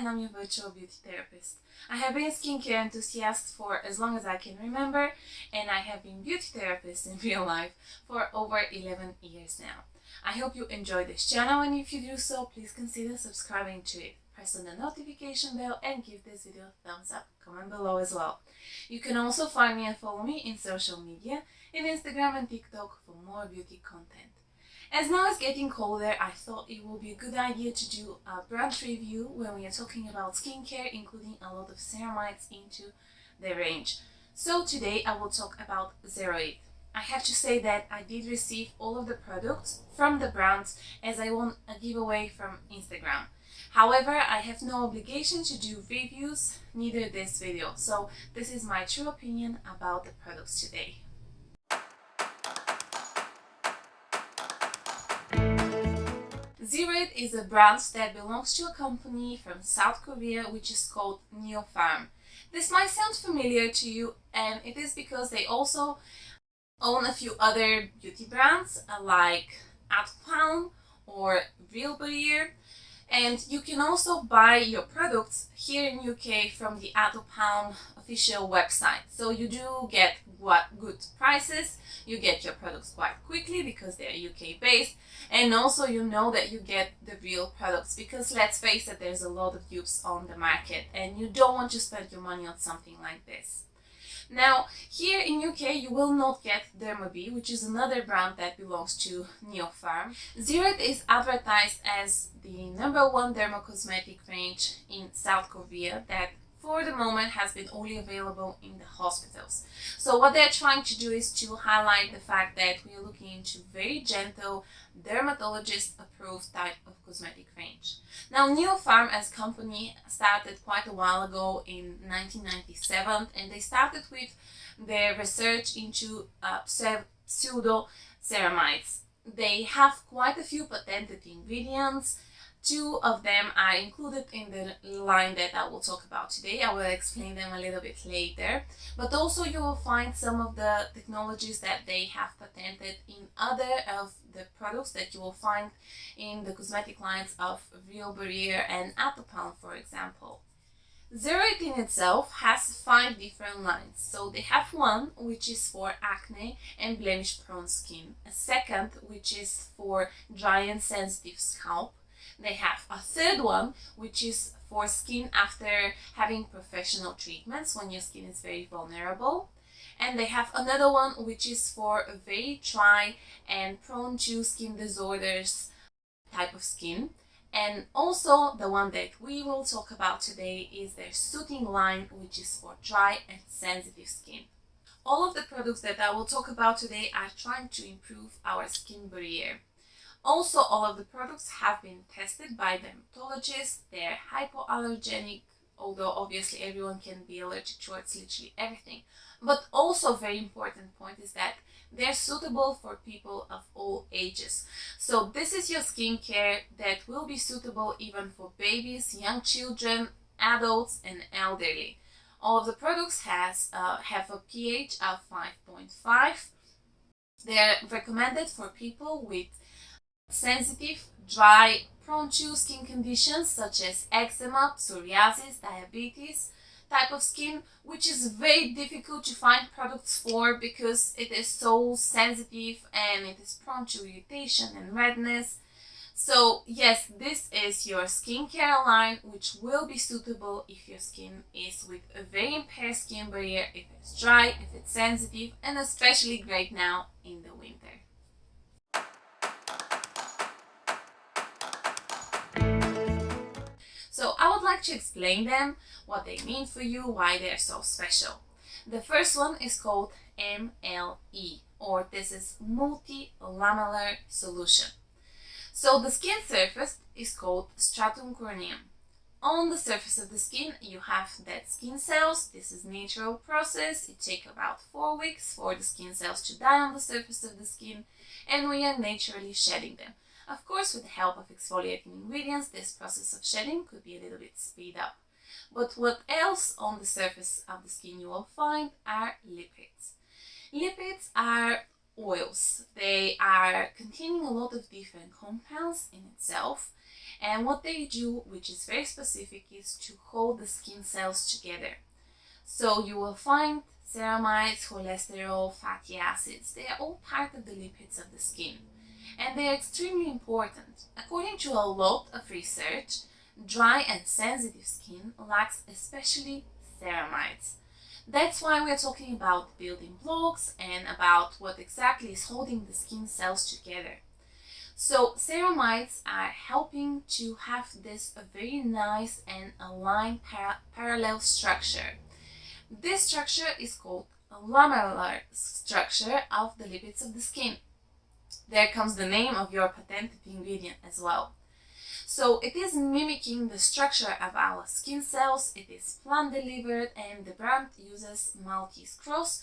and I'm your virtual beauty therapist. I have been skincare enthusiast for as long as I can remember, and I have been beauty therapist in real life for over 11 years now. I hope you enjoy this channel, and if you do so, please consider subscribing to it. Press on the notification bell and give this video a thumbs up. Comment below as well. You can also find me and follow me in social media, in Instagram and TikTok for more beauty content. As now it's getting colder, I thought it would be a good idea to do a brand review when we are talking about skincare, including a lot of ceramides into the range. So today I will talk about Zeroid. I have to say that I did receive all of the products from the brands as I won a giveaway from Instagram. However, I have no obligation to do reviews, neither this video. So this is my true opinion about the products today. Zeroid is a brand that belongs to a company from South Korea which is called Neopharn. This might sound familiar to you, and it is because they also own a few other beauty brands like Neopharn or Real Barrier, and you can also buy your products here in UK from the Neopharn official website. So you do get good prices, you get your products quite quickly because they're UK based, and also you know that you get the real products because let's face it, there's a lot of dupes on the market and you don't want to spend your money on something like this. Now, here in UK you will not get Derma-B, which is another brand that belongs to Neopharn. Zeroid is advertised as the #1 dermocosmetic range in South Korea that for the moment has been only available in the hospitals. So what they're trying to do is to highlight the fact that we are looking into very gentle, dermatologist approved type of cosmetic range. Now, Neopharn as a company started quite a while ago in 1997, and they started with their research into pseudo ceramides. They have quite a few patented ingredients. 2 of them are included in the line that I will talk about today. I will explain them a little bit later. But also you will find some of the technologies that they have patented in other of the products that you will find in the cosmetic lines of Real Barrier and Neopharn, for example. Zeroid in itself has 5 different lines. So they have one which is for acne and blemish prone skin, a second which is for dry and sensitive scalp. They have a third one which is for skin after having professional treatments when your skin is very vulnerable. And they have another one which is for a very dry and prone to skin disorders type of skin. And also the one that we will talk about today is their soothing line, which is for dry and sensitive skin. All of the products that I will talk about today are trying to improve our skin barrier. Also, all of the products have been tested by dermatologists. They're hypoallergenic, although obviously everyone can be allergic towards literally everything. But also a very important point is that they're suitable for people of all ages. So this is your skincare that will be suitable even for babies, young children, adults and elderly. All of the products have a pH of 5.5. They're recommended for people with sensitive, dry, prone to skin conditions such as eczema, psoriasis, diabetes type of skin, which is very difficult to find products for because it is so sensitive and it is prone to irritation and redness. So yes, this is your skincare line which will be suitable if your skin is with a very impaired skin barrier, if it's dry, if it's sensitive, and especially great now in the winter. So I would like to explain them, what they mean for you, why they're so special. The first one is called MLE, or this is multi-lamellar solution. So the skin surface is called stratum corneum. On the surface of the skin you have dead skin cells. This is a natural process. It takes about 4 weeks for the skin cells to die on the surface of the skin, and we are naturally shedding them. Of course, with the help of exfoliating ingredients, this process of shedding could be a little bit speed up. But what else on the surface of the skin you will find are lipids. Lipids are oils. They are containing a lot of different compounds in itself, and what they do, which is very specific, is to hold the skin cells together. So you will find ceramides, cholesterol, fatty acids. They are all part of the lipids of the skin, and they are extremely important. According to a lot of research, dry and sensitive skin lacks especially ceramides. That's why we're talking about building blocks and about what exactly is holding the skin cells together. So ceramides are helping to have this very nice and aligned parallel structure. This structure is called a lamellar structure of the lipids of the skin. There comes the name of your patented ingredient as well. So it is mimicking the structure of our skin cells. It is plant delivered, and the brand uses Maltese cross,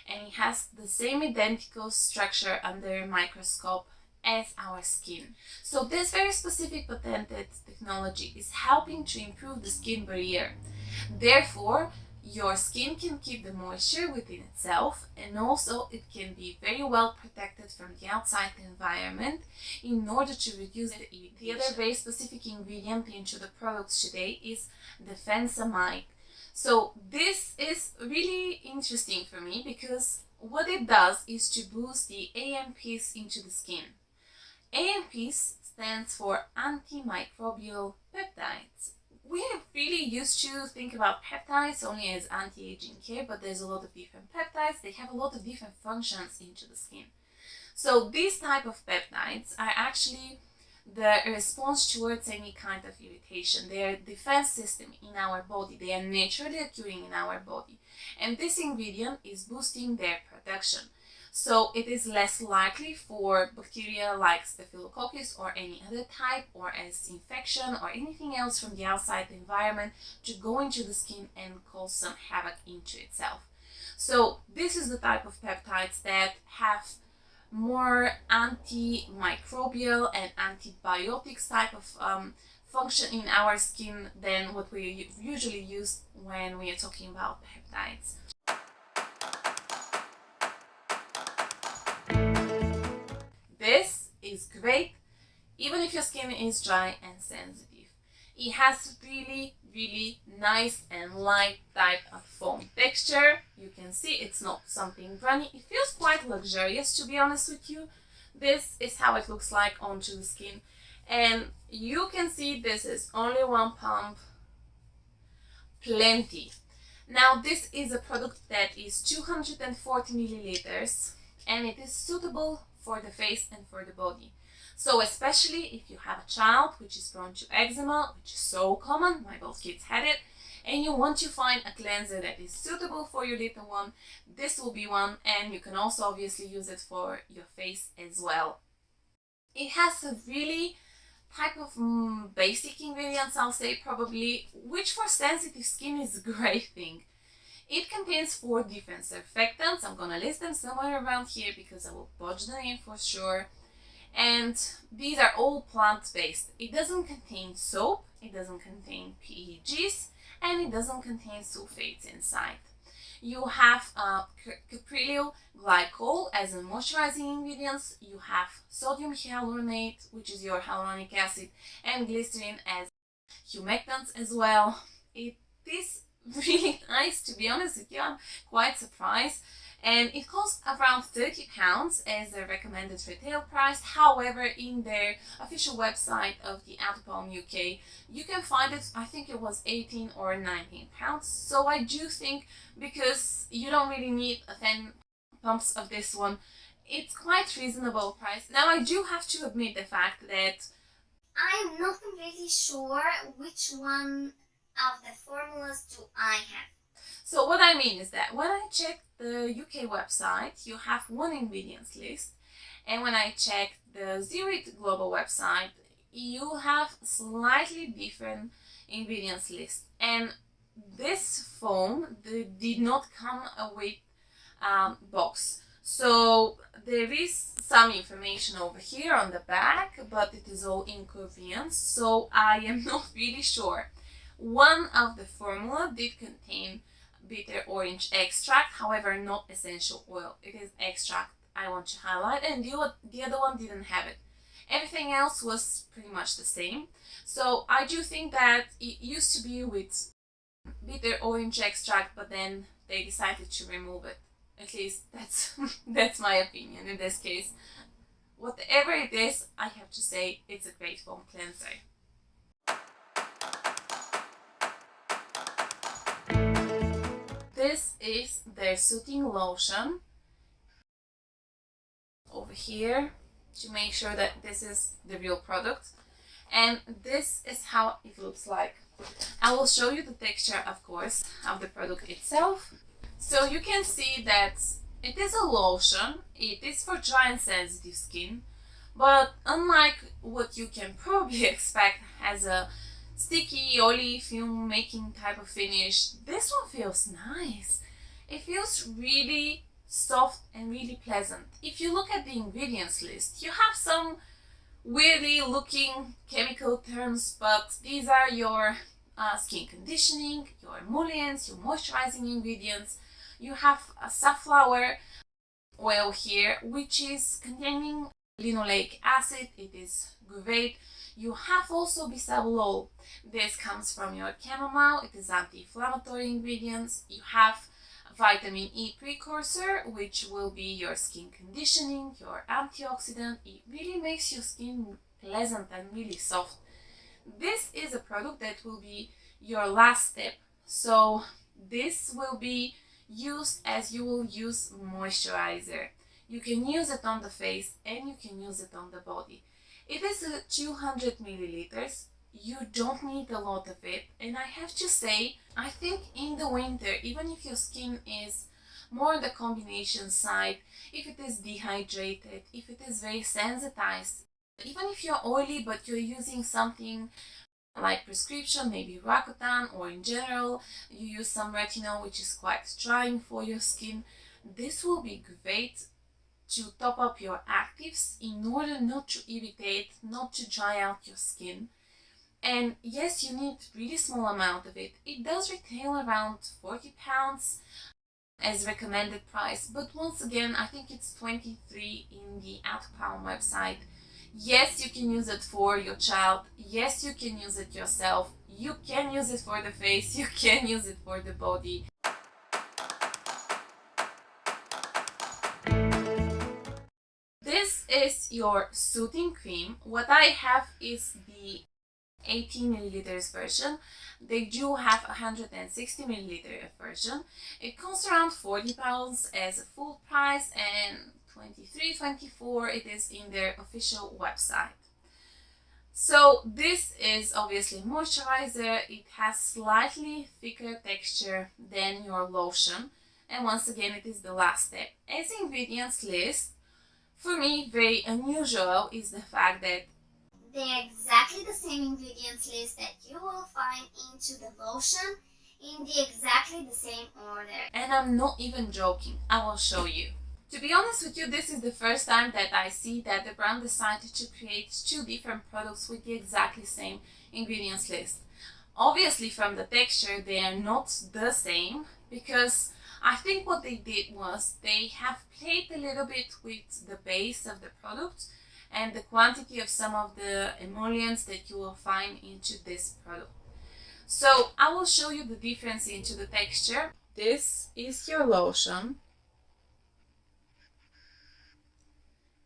and it has the same identical structure under a microscope as our skin. So this very specific patented technology is helping to improve the skin barrier. Therefore, your skin can keep the moisture within itself, and also it can be very well protected from the outside environment in order to reduce the irritation. The other very specific ingredient into the products today is Defensamide. So this is really interesting for me because what it does is to boost the AMPs into the skin. AMPs stands for antimicrobial peptides. We're really used to think about peptides only as anti-aging care, but there's a lot of different peptides. They have a lot of different functions into the skin. So these type of peptides are actually the response towards any kind of irritation. They are defense system in our body. They are naturally occurring in our body. And this ingredient is boosting their production. So it is less likely for bacteria like Staphylococcus or any other type, or as infection or anything else from the outside environment, to go into the skin and cause some havoc into itself. So this is the type of peptides that have more antimicrobial and antibiotics type of function in our skin than what we usually use when we are talking about peptides. This is great even if your skin is dry and sensitive. It has really nice and light type of foam texture. You can see it's not something runny. It feels quite luxurious, to be honest with you. This is how it looks like onto the skin, and you can see this is only one pump, plenty. Now this is a product that is 240 milliliters, and it is suitable for the face and for the body. So especially if you have a child which is prone to eczema, which is so common, my both kids had it, and you want to find a cleanser that is suitable for your little one, this will be one, and you can also obviously use it for your face as well. It has a really type of basic ingredients, I'll say probably, which for sensitive skin is a great thing. It contains 4 different surfactants. I'm gonna list them somewhere around here because I will botch the name for sure. And these are all plant-based. It doesn't contain soap, it doesn't contain PEGs, and it doesn't contain sulfates inside. You have caprylyl glycol as a moisturizing ingredients. You have sodium hyaluronate, which is your hyaluronic acid, and glycerin as humectants as well. It is really nice, to be honest with you. I'm quite surprised, and it costs around £30 as a recommended retail price. However, in their official website of the Autopalm UK, you can find it, I think it was 18 or 19 pounds. So I do think, because you don't really need 10 pumps of this one, it's quite reasonable price. Now I do have to admit the fact that I'm not completely sure which one of the formulas do I have. So what I mean is that when I checked the UK website, you have one ingredients list, and when I checked the Zeroid global website, you have slightly different ingredients list. And this foam did not come with box. So there is some information over here on the back, but it is all in Korean, so I am not really sure. One of the formula did contain bitter orange extract, however not essential oil. It is extract I want to highlight, and the other one didn't have it. Everything else was pretty much the same. So I do think that it used to be with bitter orange extract, but then they decided to remove it. At least that's that's my opinion in this case. Whatever it is, I have to say it's a great foam cleanser. This is their soothing lotion. Over here to make sure that this is the real product, and this is how it looks like. I will show you the texture, of course, of the product itself. So you can see that it is a lotion. It is for dry and sensitive skin, but unlike what you can probably expect as a sticky, oily, film making type of finish, this one feels nice. It feels really soft and really pleasant. If you look at the ingredients list, you have some weirdly looking chemical terms, but these are your skin conditioning, your emollients, your moisturizing ingredients. You have a safflower oil here, which is containing linoleic acid. It is great. You have also bisabolol. This comes from your chamomile. It is anti-inflammatory ingredients. You have vitamin E precursor, which will be your skin conditioning, your antioxidant. It really makes your skin pleasant and really soft. This is a product that will be your last step. So this will be used as you will use moisturizer. You can use it on the face and you can use it on the body. It is 200 milliliters. You don't need a lot of it, and I have to say, I think in the winter, even if your skin is more on the combination side, if it is dehydrated, if it is very sensitized, even if you're oily but you're using something like prescription, maybe Roaccutane, or in general you use some retinol which is quite drying for your skin, this will be great to top up your actives in order not to irritate, not to dry out your skin. And yes, you need really small amount of it. It does retail around £40 as recommended price, but once again, I think it's 23 in the Outpound website. Yes, you can use it for your child. Yes, you can use it yourself. You can use it for the face. You can use it for the body. This is your soothing cream. What I have is the 80 milliliters version. They do have 160 milliliter version. It costs around £40 as a full price, and 24 it is in their official website. So this is obviously moisturizer. It has slightly thicker texture than your lotion, and once again it is the last step. As ingredients list, for me very unusual is the fact that they're exactly the same ingredients list that you will find into the lotion in the exactly the same order. And I'm not even joking, I will show you. To be honest with you, this is the first time that I see that the brand decided to create two different products with the exactly same ingredients list. Obviously from the texture they are not the same, because I think what they did was they have played a little bit with the base of the product and the quantity of some of the emollients that you will find into this product. So I will show you the difference into the texture. This is your lotion,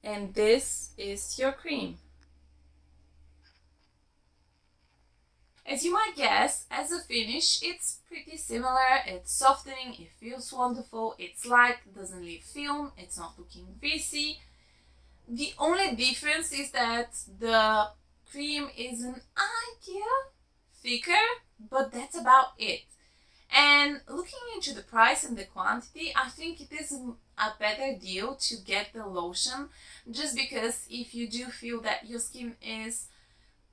and this is your cream. As you might guess, as a finish, it's pretty similar. It's softening, it feels wonderful, it's light, doesn't leave film, it's not looking greasy. The only difference is that the cream is an idea thicker, but that's about it. And looking into the price and the quantity, I think it is a better deal to get the lotion, just because if you do feel that your skin is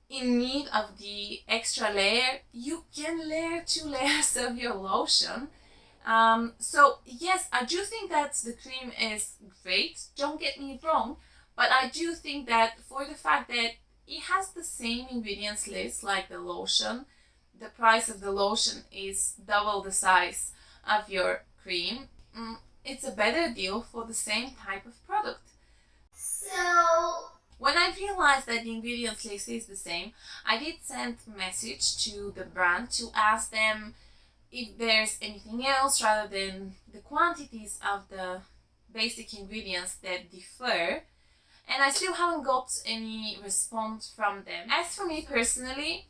in need of the extra layer, you can layer 2 layers of your lotion. So yes, I do think that the cream is great, don't get me wrong, but I do think that for the fact that it has the same ingredients list like the lotion, the price of the lotion is double the size of your cream. it's a better deal for the same type of product. So, when I realized that the ingredients list is the same, I did send a message to the brand to ask them if there's anything else rather than the quantities of the basic ingredients that differ, and I still haven't got any response from them. As for me personally,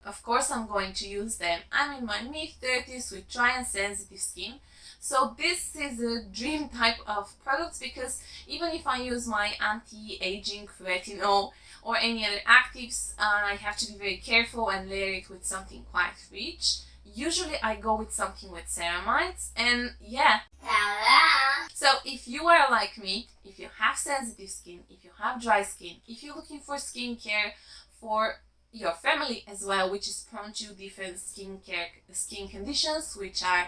of course I'm going to use them. I'm in my mid-30s with dry and sensitive skin, so this is a dream type of product, because even if I use my anti-aging retinol or any other actives, I have to be very careful and layer it with something quite rich. Usually I go with something with ceramides, and yeah. ta-da! So if you are like me, if you have sensitive skin, if you have dry skin, if you're looking for skincare for your family as well, which is prone to different skin conditions which are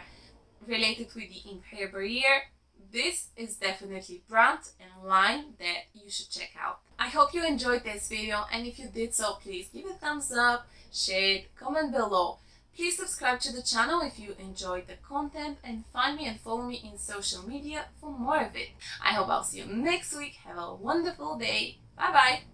related with the impaired barrier, this is definitely brand and line that you should check out. I hope you enjoyed this video, and if you did so, please give it a thumbs up, share it, comment below. Please subscribe to the channel if you enjoyed the content, and find me and follow me in social media for more of it. I hope I'll see you next week. Have a wonderful day. Bye bye.